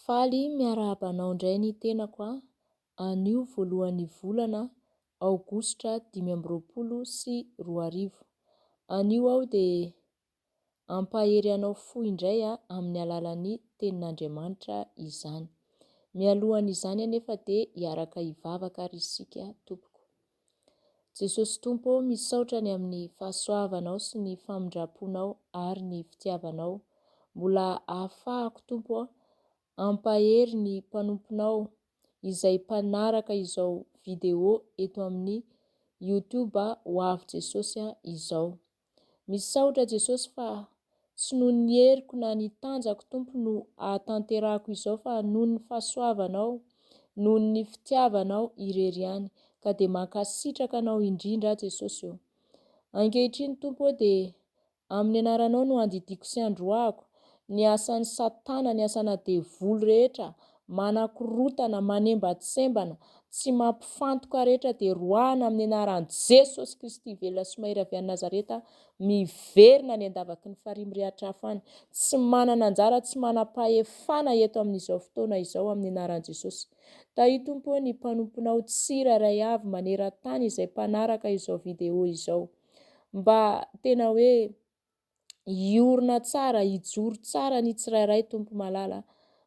Faly miarabanao indray ny tenako anio voalohan'ny volana Aogositra 2024. Anio aho dia ampahery anao fo indray amin'ny alalan'ny tenin'Andriamanitra izany. Mialohan'izany anefa dia hiaraka hivavaka ary isika tompoko. Jesosy Tompo, misaotra ny amin'ny fahasoavanao sy ny famindraponao ary ny fitiavanao. Mbola ahafahako Tompo ampahery ny mpanomponao izay mpanaraka izao video eto amin'ny YouTube ho avy Jesosy izao. Misaotra Jesosy fa tsy noho ny heriko na ny tanjako Tompo no ahatanterahako izao, fa noho ny fahasoavanao, noho ny fitiavanao irery ihany, ka dia mankasitraka anao indrindra Jesosy io. Ankehitriny Tompo dia amin'ny anaranao no andidiko sy androahako ny asan'ny Satana, ny asana devoly rehetra, manakorotana, manembatsembana, tsy mampifantoka rehetra dia roahana amin'ny anaran'i Jesosy Kristy velona sy mahery avy any Nazareta, miverina ny andavaky ny farihy mirehatra afany, tsy manana anjara, tsy manam-pahefana eto amin'izao fotoana izao amin'ny anaran'i Jesosy. Tahi Tompo ny mpanomponao tsirairay avy maneran-tany izay mpanaraka izao video izao, mba tena hoe hiorina tsara, hijoro tsara ny tsirairay Tompo malala,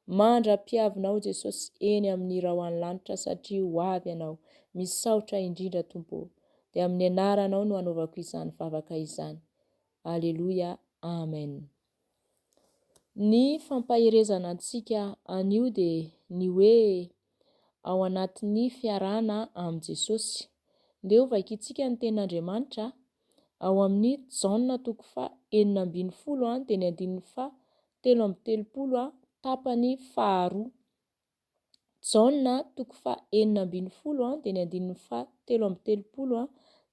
mandra-piavinao Jesosy eny amin'ny rahoany lanitra satria ho avy ianao. Misaotra indrindra Tompo, dia amin'ny anaranao no anaovako izany vavaka izany. Aleluia, amen. Ny fampaherezana antsika anio dia ny hoe ao anatin'ny fiarahana amin'i Jesosy. Ndeo vakintsika ny tenin'Andriamanitra ao amin'ny Jaona 4:40 dia ny 7:30 tapany faharoa. Jaona 4:40 dia ny 7:30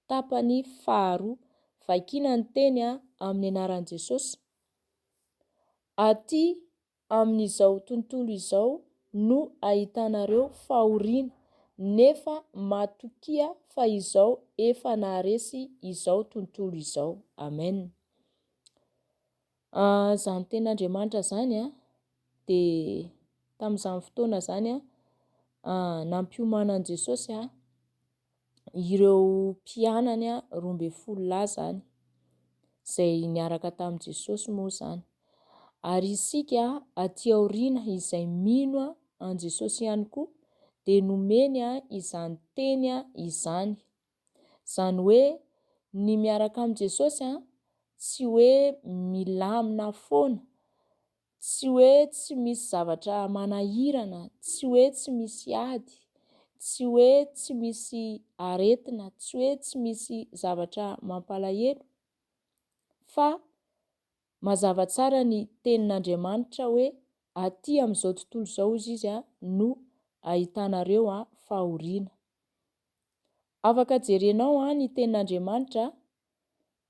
tapany faharoa. Vakina ny teny amin'ny anaran'i Jesosy. Aty amin'izao tontolo izao no ahitanareo fahoriana, nefa matokia fa izao efa naharesy izao tontolo izao. Amen. Zany tenin'Andriamanitra zany dia tamin'izany fotoana zany nampiomanan'i Jesosy ireo mpianany 12 zany, izay niaraka tamin'i Jesosy moa zany. Ary isika aty aoriana izay mino an Jesosy ihany koa dia nomeny izany teny izany. Zany hoe ny miaraka amin'i Jesosy tsy hoe milamina foana, tsy hoe tsy misy zavatra manahirana, tsy hoe tsy misy ady, tsy hoe tsy misy aretina, tsy hoe tsy misy zavatra mampalahelo, fa mazava tsara ny tenin'Andriamanitra hoe aty amin'izao tontolo izao izy no ahitanareo fahoriana. Afaka jerenao ny tenin'Andriamanitra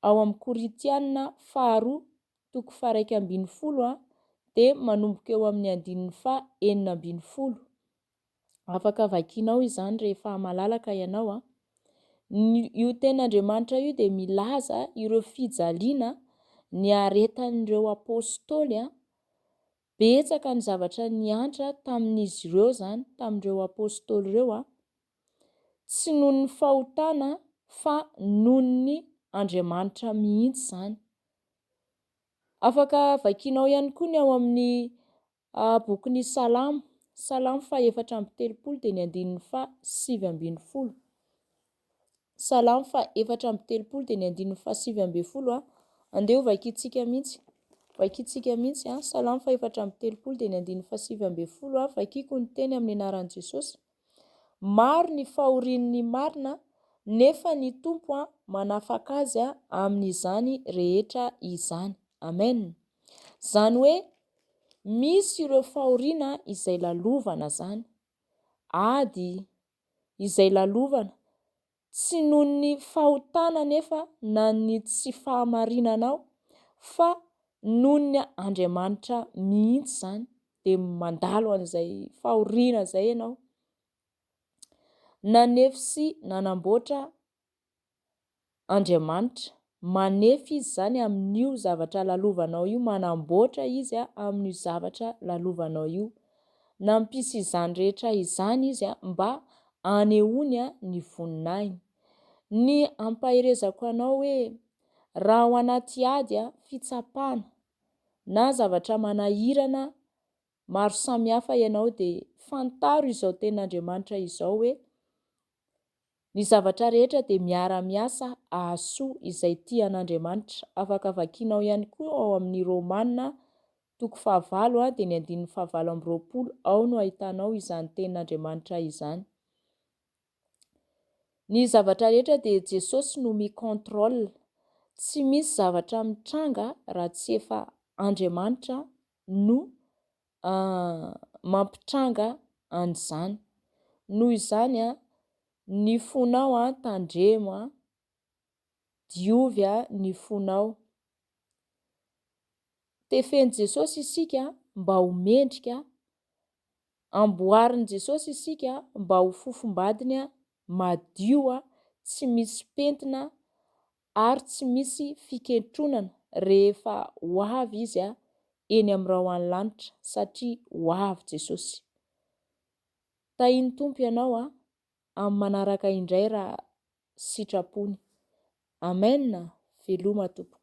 ao amin'ny Koritianina 2:1-10 dia manomboka eo amin'ny 9:40. Afaka vakinao izany rehefa malalaka ianao. Io tenin'Andriamanitra io dia milaza ireo fijaliana ny aretan'ireo apôstôly. Betsaka ny zavatra niantra tamin'izy ireo zany, tamin'ireo apôstôly ireo, tsy noho ny fahotana fa noho ny Andriamanitra mihitsy zany. Afaka vakinao ihany koa ny ao amin'ny bokin'ny Salamo, Salamo 4:30 dia ny 7:70. Salamo 4:30 dia ny 7:70. Andeo vakintsika mihitsy. Vakintsika mihitsy Salamo 4:30 dia ny 7:70. Vakiko ny teny amin'ny anaran'i Jesosy. Maro ny fahorian'ny marina, nefa ny Tompo manafaka azy amin'izany rehetra izany. Amen. Zany hoe misy ireo fahoriana izay lalovana zany, ady izay lalovana, tsy noho ny fahotana nefa na ny tsy fahamarinanao, fa noho ny Andriamanitra mihitsy zany, dia mandalo an'izay fahoriana izay ianao. Nanefy sy nanamboatra Andriamanitra, manefy izy zany amin'io zavatra lalovanao io, manamboatra izy amin'io zavatra lalovanao io. nampisy izany rehetra izany izy mba hanehoany ny voninahiny. Ny ampaherezako anao hoe raha ao anaty ady fitsapana na zavatra manahirana maro samihafa ianao dia fantaro izao tenin'Andriamanitra izao hoe ny zavatra rehetra dia miara-miasa ahasoa izay tian'Andriamanitra. Afaka vakianao ihany koa ao amin'ny Romanina 5:20 ao no ahitanao izany tenin'Andriamanitra izany. Ny zavatra rehetra dia Jesosy no mikontrôla. Tsy misy zavatra mitranga raha tsy efa Andriamanitra no mampitranga an'izany. Noho izany ny fonao tandremo, diovy ny fonao. Tefen'i Jesosy isika mba ho mendrika, amboarin'i Jesosy isika mba ho fofombadiny madio, tsy misy pentina ary tsy misy fikentronana rehefa ho avy izy eny amin'ny rahoany lanitra satria ho avy Jesosy. Tahiny Tompo ianao amin'ny manaraka indray raha sitrapony. Amen. Veloma Tompo.